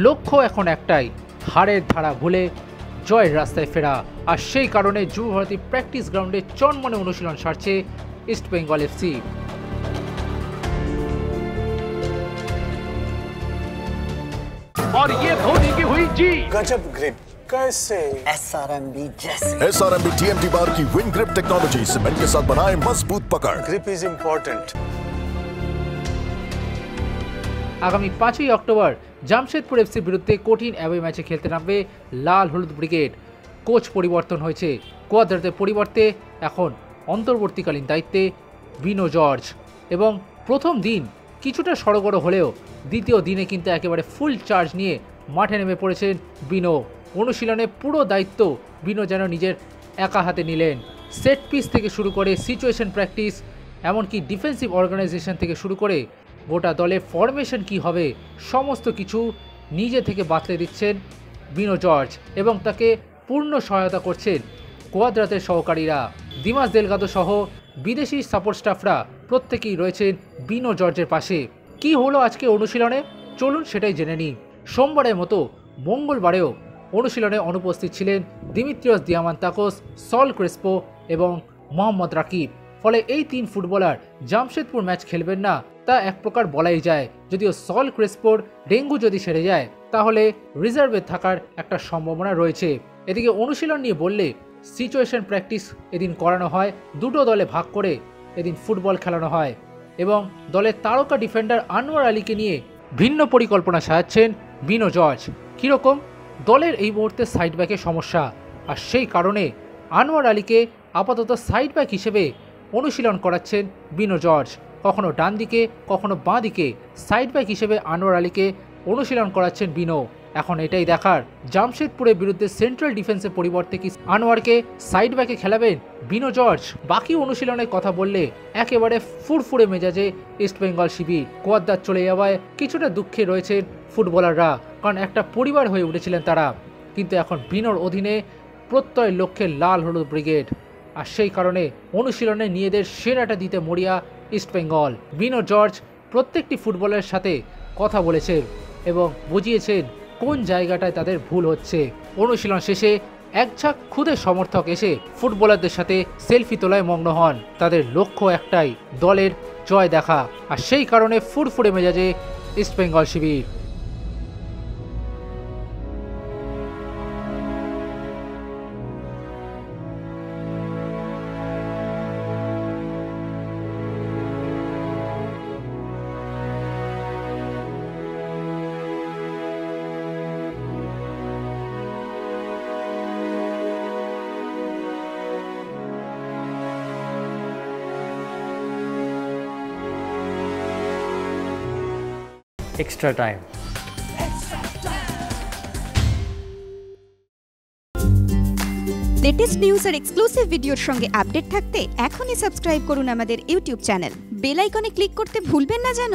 লক্ষ্য এখন একটাই, হারের ধারা ভুলে জয়ের রাস্তায় ফেরা। আর সেই কারণে যুবভারতী প্র্যাকটিস গ্রাউন্ডে চনমনে অনুশীলন সারছে ইস্ট বেঙ্গল এফসি। और ये धोनी की हुई जी गजब ग्रिप कैसे SRMB जैसे SRMB TMT बार की विन ग्रिप टेक्नोलॉजी सीमेंट के साथ बनाए मजबूत पकड़। Grip is important. আগামী 5ই অক্টোবর জামশেদপুর এফসির বিরুদ্ধে কঠিন অ্যাওয়ে ম্যাচে খেলতে নামবে লাল হলুদ ব্রিগেড। কোচ পরিবর্তন হয়েছে, কোয়াদ্রাতের পরিবর্তে এখন অন্তর্বর্তীকালীন দায়িত্বে বিনো জর্জ। এবং প্রথম দিন কিছুটা সড়গড় হলেও দ্বিতীয় দিনে কিন্তু একেবারে ফুল চার্জ নিয়ে মাঠে নেমে পড়েছেন বিনো। অনুশীলনে পুরো দায়িত্ব বিনো যেন নিজের একা হাতে নিলেন। সেট পিস থেকে শুরু করে সিচুয়েশন প্র্যাকটিস, এমনকি ডিফেন্সিভ অর্গানাইজেশন থেকে শুরু করে গোটা দলের ফরমেশন কি হবে সমস্ত কিছু নিজে থেকে বাতলে দিচ্ছেন বিনো জর্জ। এবং তাকে পূর্ণ সহায়তা করছেন কোয়াদ্রাতের সহকারীরা। দিমাস দেলগাদো সহ বিদেশি সাপোর্ট স্টাফরা প্রত্যেকেই রয়েছেন বিনো জর্জের পাশে। কি হলো আজকে অনুশীলনে, চলুন সেটাই জেনে নিই। সোমবারের মতো মঙ্গলবারেও অনুশীলনে অনুপস্থিত ছিলেন দিমিত্রিয়স দিয়ামান্তাকোস, সল ক্রেসপো এবং মোহাম্মদ রাকিব। ফলে এই তিন ফুটবলার জামশেদপুর ম্যাচ খেলবেন না তা এক প্রকার বলাই যায়। যদিও সল ক্রেসপোর ডেঙ্গু যদি সেরে যায় তাহলে রিজার্ভে থাকার একটা সম্ভাবনা রয়েছে। এদিকে অনুশীলন নিয়ে বললে সিচুয়েশন প্র্যাকটিস এদিন করানো হয়, দুটো দলে ভাগ করে এদিন ফুটবল খেলানো হয় এবং দলের তারকা ডিফেন্ডার আনোয়ার আলীকে নিয়ে ভিন্ন পরিকল্পনা সাজাচ্ছেন বিনো জর্জ। কীরকম, দলের এই মুহূর্তে সাইড ব্যাকের সমস্যা, আর সেই কারণে আনোয়ার আলীকে আপাতত সাইড ব্যাক হিসেবে অনুশীলন করাচ্ছেন বিনো জর্জ। কখনো ডান দিকে কখনো বাঁ দিকে সাইড ব্যাক হিসেবে আনোয়ার আলীকে অনুশীলন করাচ্ছেন বিনো। এখন এটাই দেখার জামশেদপুরের বিরুদ্ধে সেন্ট্রাল ডিফেন্সের পরিবর্তে কি আনোয়ারকে সাইড ব্যাকে খেলাবেন বিনো জর্জ। বাকি অনুশীলনের কথা বললে একেবারে ফুরফুরে মেজাজে ইস্ট বেঙ্গল শিবির। কোয়াদ্রাত চলে যাওয়ায় কিছুটা দুঃখে রয়েছেন ফুটবলাররা, কারণ একটা পরিবার হয়ে উঠেছিলেন তারা। কিন্তু এখন বিনোর অধীনে প্রত্যয় লক্ষ্যে লাল হলুদ ব্রিগেড, আর সেই কারণে অনুশীলনে নিজেদের সেরাটা দিতে মরিয়া ইস্ট বেঙ্গল। বিনো জর্জ প্রত্যেকটি ফুটবলের সাথে কথা বলেছেন এবং বুঝিয়েছেন কোন জায়গাটায় তাদের ভুল হচ্ছে। অনুশীলন শেষে একঝাঁক খুদে সমর্থক এসে ফুটবলারদের সাথে সেলফি তোলায় মগ্ন হন। তাদের লক্ষ্য একটাই, দলের জয় দেখা, আর সেই কারণে ফুরফুরে মেজাজে ইস্ট বেঙ্গল শিবির। extra time. লেটেস্ট নিউজ আর এক্সক্লুসিভ ভিডিওর সঙ্গে আপডেট থাকতে এখনই সাবস্ক্রাইব করুন আমাদের ইউটিউব চ্যানেল। বেল আইকনে ক্লিক করতে ভুলবেন না যেন।